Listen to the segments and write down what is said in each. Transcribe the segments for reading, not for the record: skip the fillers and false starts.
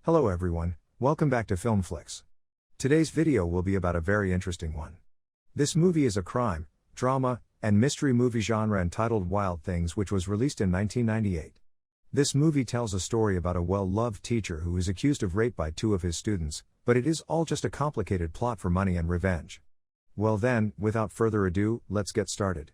Hello everyone, welcome back to Film Flicks. Today's video will be about a very interesting one. This movie is a crime, drama, and mystery movie genre entitled Wild Things, which was released in 1998. This movie tells a story about a well-loved teacher who is accused of rape by two of his students, but it is all just a complicated plot for money and revenge. Well then, without further ado, let's get started.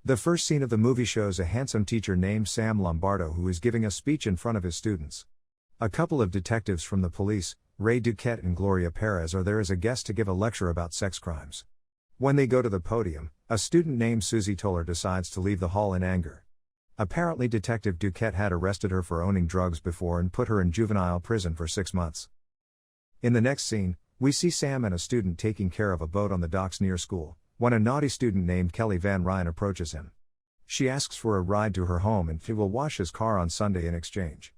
The first scene of the movie shows a handsome teacher named Sam Lombardo who is giving a speech in front of his students. A couple of detectives from the police, Ray Duquette and Gloria Perez, are there as a guest to give a lecture about sex crimes. When they go to the podium, a student named Susie Toller decides to leave the hall in anger. Apparently Detective Duquette had arrested her for owning drugs before and put her in juvenile prison for 6 months. In the next scene, we see Sam and a student taking care of a boat on the docks near school, when a naughty student named Kelly Van Ryan approaches him. She asks for a ride to her home and he will wash his car on Sunday in exchange.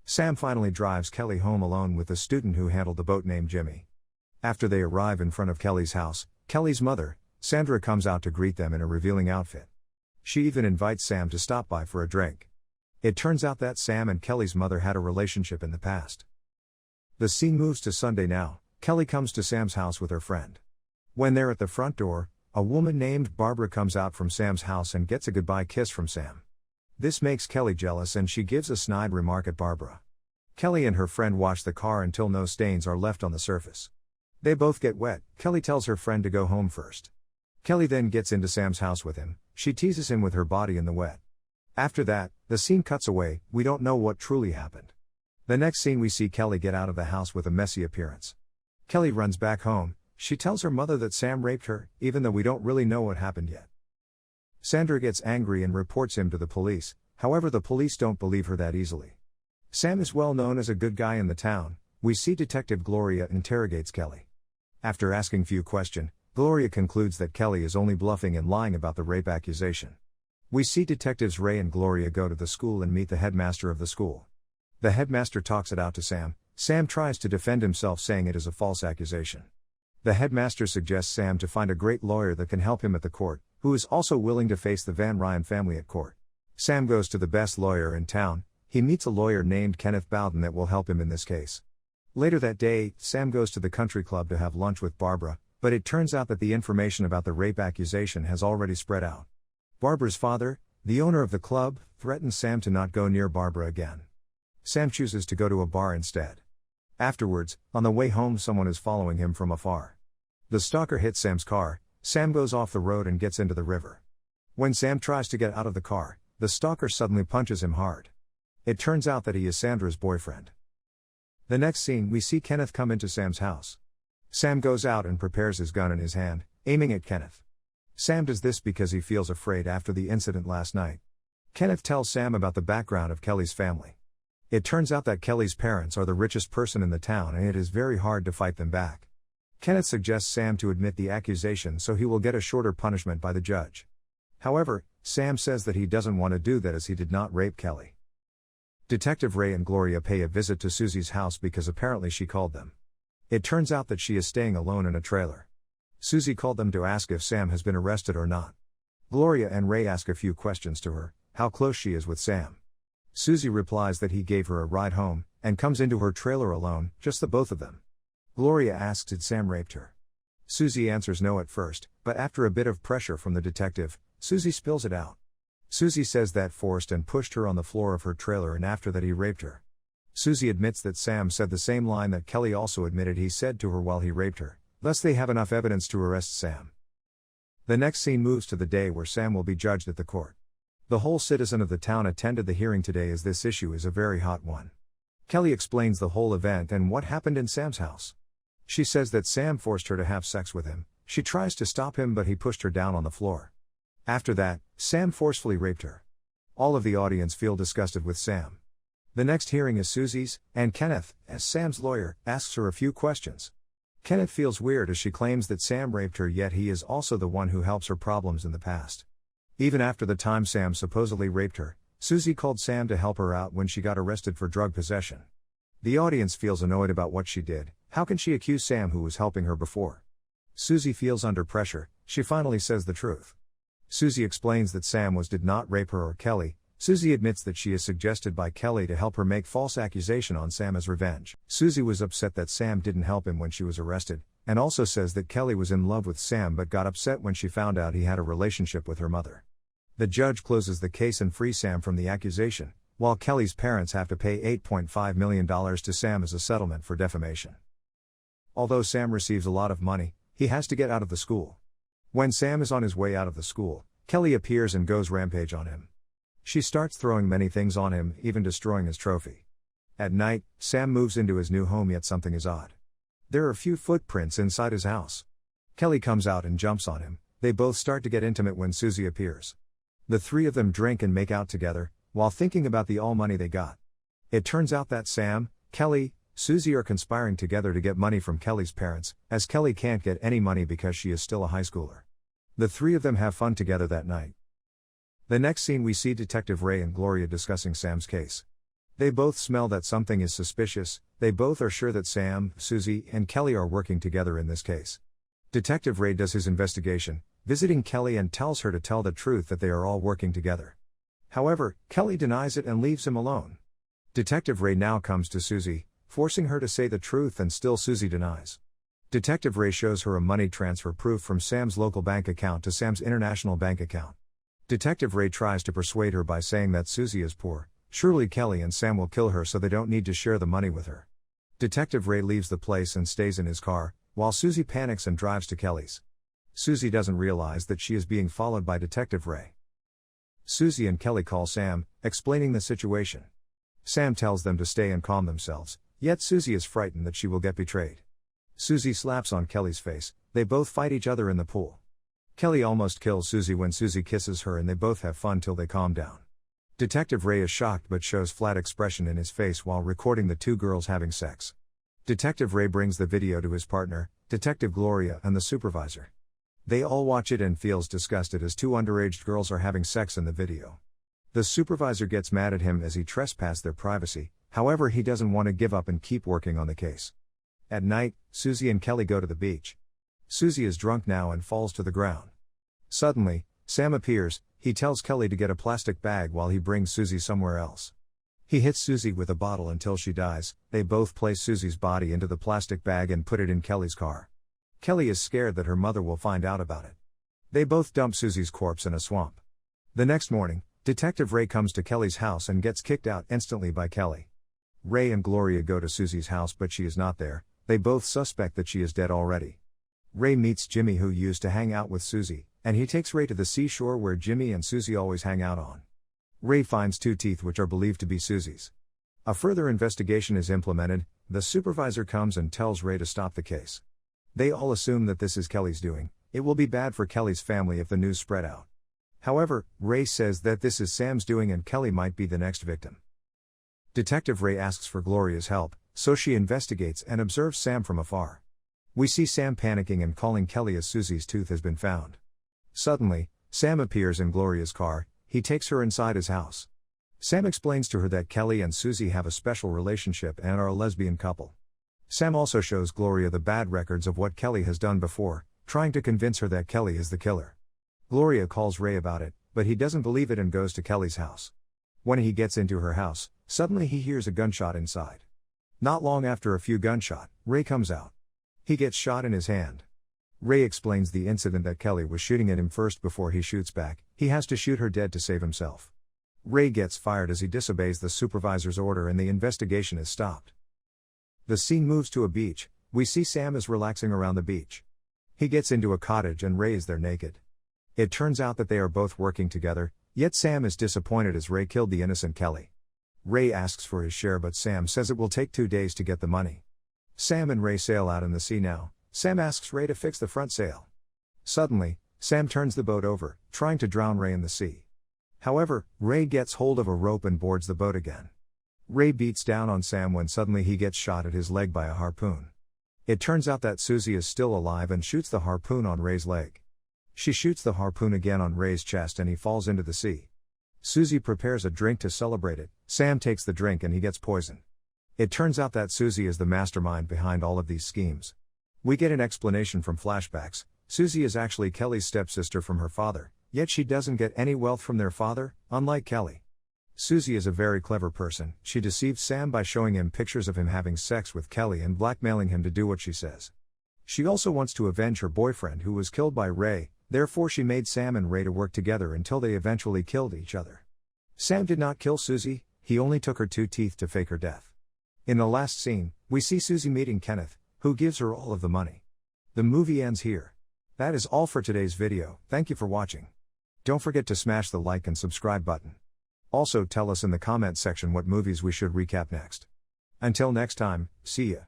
Sam finally drives Kelly home alone with the student who handled the boat named Jimmy. After they arrive in front of Kelly's house, Kelly's mother, Sandra, comes out to greet them in a revealing outfit. She even invites Sam to stop by for a drink. It turns out that Sam and Kelly's mother had a relationship in the past. The scene moves to Sunday now. Kelly comes to Sam's house with her friend. When they're at the front door, a woman named Barbara comes out from Sam's house and gets a goodbye kiss from Sam. This makes Kelly jealous and she gives a snide remark at Barbara. Kelly and her friend wash the car until no stains are left on the surface. They both get wet. Kelly tells her friend to go home first. Kelly then gets into Sam's house with him. She teases him with her body in the wet. After that, the scene cuts away. We don't know what truly happened. The next scene we see Kelly get out of the house with a messy appearance. Kelly runs back home. She tells her mother that Sam raped her, even though we don't really know what happened yet. Sandra gets angry and reports him to the police, however the police don't believe her that easily. Sam is well known as a good guy in the town. We see Detective Gloria interrogates Kelly. After asking few questions, Gloria concludes that Kelly is only bluffing and lying about the rape accusation. We see Detectives Ray and Gloria go to the school and meet the headmaster of the school. The headmaster talks it out to Sam. Sam tries to defend himself saying it is a false accusation. The headmaster suggests Sam to find a great lawyer that can help him at the court, who is also willing to face the Van Ryan family at court. Sam goes to the best lawyer in town. He meets a lawyer named Kenneth Bowden that will help him in this case. Later that day, Sam goes to the country club to have lunch with Barbara, but it turns out that the information about the rape accusation has already spread out. Barbara's father, the owner of the club, threatens Sam to not go near Barbara again. Sam chooses to go to a bar instead. Afterwards, on the way home, someone is following him from afar. The stalker hits Sam's car. Sam goes off the road and gets into the river. When Sam tries to get out of the car, the stalker suddenly punches him hard. It turns out that he is Sandra's boyfriend. The next scene we see Kenneth come into Sam's house. Sam goes out and prepares his gun in his hand, aiming at Kenneth. Sam does this because he feels afraid after the incident last night. Kenneth tells Sam about the background of Kelly's family. It turns out that Kelly's parents are the richest person in the town and it is very hard to fight them back. Kenneth suggests Sam to admit the accusation so he will get a shorter punishment by the judge. However, Sam says that he doesn't want to do that as he did not rape Kelly. Detective Ray and Gloria pay a visit to Susie's house because apparently she called them. It turns out that she is staying alone in a trailer. Susie called them to ask if Sam has been arrested or not. Gloria and Ray ask a few questions to her, how close she is with Sam. Susie replies that he gave her a ride home, and comes into her trailer alone, just the both of them. Gloria asks did Sam raped her. Susie answers no at first, but after a bit of pressure from the detective, Susie spills it out. Susie says that forced and pushed her on the floor of her trailer and after that he raped her. Susie admits that Sam said the same line that Kelly also admitted he said to her while he raped her, thus they have enough evidence to arrest Sam. The next scene moves to the day where Sam will be judged at the court. The whole citizen of the town attended the hearing today as this issue is a very hot one. Kelly explains the whole event and what happened in Sam's house. She says that Sam forced her to have sex with him. She tries to stop him but he pushed her down on the floor. After that, Sam forcefully raped her. All of the audience feel disgusted with Sam. The next hearing is Susie's, and Kenneth, as Sam's lawyer, asks her a few questions. Kenneth feels weird as she claims that Sam raped her, yet he is also the one who helps her problems in the past. Even after the time Sam supposedly raped her, Susie called Sam to help her out when she got arrested for drug possession. The audience feels annoyed about what she did. How can she accuse Sam who was helping her before? Susie feels under pressure. She finally says the truth. Susie explains that Sam did not rape her or Kelly. Susie admits that she is suggested by Kelly to help her make false accusation on Sam as revenge. Susie was upset that Sam didn't help him when she was arrested, and also says that Kelly was in love with Sam but got upset when she found out he had a relationship with her mother. The judge closes the case and frees Sam from the accusation, while Kelly's parents have to pay $8.5 million to Sam as a settlement for defamation. Although Sam receives a lot of money, he has to get out of the school. When Sam is on his way out of the school, Kelly appears and goes rampage on him. She starts throwing many things on him, even destroying his trophy. At night, Sam moves into his new home, yet something is odd. There are few footprints inside his house. Kelly comes out and jumps on him. They both start to get intimate when Susie appears. The three of them drink and make out together, while thinking about the all money they got. It turns out that Sam, Kelly, Susie are conspiring together to get money from Kelly's parents, as Kelly can't get any money because she is still a high schooler. The three of them have fun together that night. The next scene we see Detective Ray and Gloria discussing Sam's case. They both smell that something is suspicious. They both are sure that Sam, Susie, and Kelly are working together in this case. Detective Ray does his investigation, visiting Kelly and tells her to tell the truth that they are all working together. However, Kelly denies it and leaves him alone. Detective Ray now comes to Susie, forcing her to say the truth, and still Susie denies. Detective Ray shows her a money transfer proof from Sam's local bank account to Sam's international bank account. Detective Ray tries to persuade her by saying that Susie is poor, surely Kelly and Sam will kill her so they don't need to share the money with her. Detective Ray leaves the place and stays in his car, while Susie panics and drives to Kelly's. Susie doesn't realize that she is being followed by Detective Ray. Susie and Kelly call Sam, explaining the situation. Sam tells them to stay and calm themselves, yet Susie is frightened that she will get betrayed. Susie slaps on Kelly's face. They both fight each other in the pool. Kelly almost kills Susie when Susie kisses her, and they both have fun till they calm down. Detective Ray is shocked but shows flat expression in his face while recording the two girls having sex. Detective Ray brings the video to his partner, Detective Gloria, and the supervisor. They all watch it and feels disgusted as two underage girls are having sex in the video. The supervisor gets mad at him as he trespassed their privacy, however he doesn't want to give up and keep working on the case. At night, Susie and Kelly go to the beach. Susie is drunk now and falls to the ground. Suddenly, Sam appears. He tells Kelly to get a plastic bag while he brings Susie somewhere else. He hits Susie with a bottle until she dies. They both place Susie's body into the plastic bag and put it in Kelly's car. Kelly is scared that her mother will find out about it. They both dump Susie's corpse in a swamp. The next morning, Detective Ray comes to Kelly's house and gets kicked out instantly by Kelly. Ray and Gloria go to Susie's house but she is not there. They both suspect that she is dead already. Ray meets Jimmy, who used to hang out with Susie, and he takes Ray to the seashore where Jimmy and Susie always hang out on. Ray finds 2 teeth which are believed to be Susie's. A further investigation is implemented. The supervisor comes and tells Ray to stop the case. They all assume that this is Kelly's doing. It will be bad for Kelly's family if the news spread out. However, Ray says that this is Sam's doing and Kelly might be the next victim. Detective Ray asks for Gloria's help, so she investigates and observes Sam from afar. We see Sam panicking and calling Kelly as Susie's tooth has been found. Suddenly, Sam appears in Gloria's car. He takes her inside his house. Sam explains to her that Kelly and Susie have a special relationship and are a lesbian couple. Sam also shows Gloria the bad records of what Kelly has done before, trying to convince her that Kelly is the killer. Gloria calls Ray about it, but he doesn't believe it and goes to Kelly's house. When he gets into her house, suddenly he hears a gunshot inside. Not long after a few gunshot, Ray comes out. He gets shot in his hand. Ray explains the incident that Kelly was shooting at him first before he shoots back. He has to shoot her dead to save himself. Ray gets fired as he disobeys the supervisor's order and the investigation is stopped. The scene moves to a beach. We see Sam is relaxing around the beach. He gets into a cottage and Ray is there naked. It turns out that they are both working together, yet Sam is disappointed as Ray killed the innocent Kelly. Ray asks for his share but Sam says it will take 2 days to get the money. Sam and Ray sail out in the sea now. Sam asks Ray to fix the front sail. Suddenly, Sam turns the boat over, trying to drown Ray in the sea. However, Ray gets hold of a rope and boards the boat again. Ray beats down on Sam when suddenly he gets shot at his leg by a harpoon. It turns out that Susie is still alive and shoots the harpoon on Ray's leg. She shoots the harpoon again on Ray's chest and he falls into the sea. Susie prepares a drink to celebrate it. Sam takes the drink and he gets poisoned. It turns out that Susie is the mastermind behind all of these schemes. We get an explanation from flashbacks. Susie is actually Kelly's stepsister from her father, yet she doesn't get any wealth from their father, unlike Kelly. Susie is a very clever person. She deceived Sam by showing him pictures of him having sex with Kelly and blackmailing him to do what she says. She also wants to avenge her boyfriend who was killed by Ray, therefore she made Sam and Ray to work together until they eventually killed each other. Sam did not kill Susie, he only took her 2 teeth to fake her death. In the last scene, we see Susie meeting Kenneth, who gives her all of the money. The movie ends here. That is all for today's video, thank you for watching. Don't forget to smash the like and subscribe button. Also tell us in the comments section what movies we should recap next. Until next time, see ya.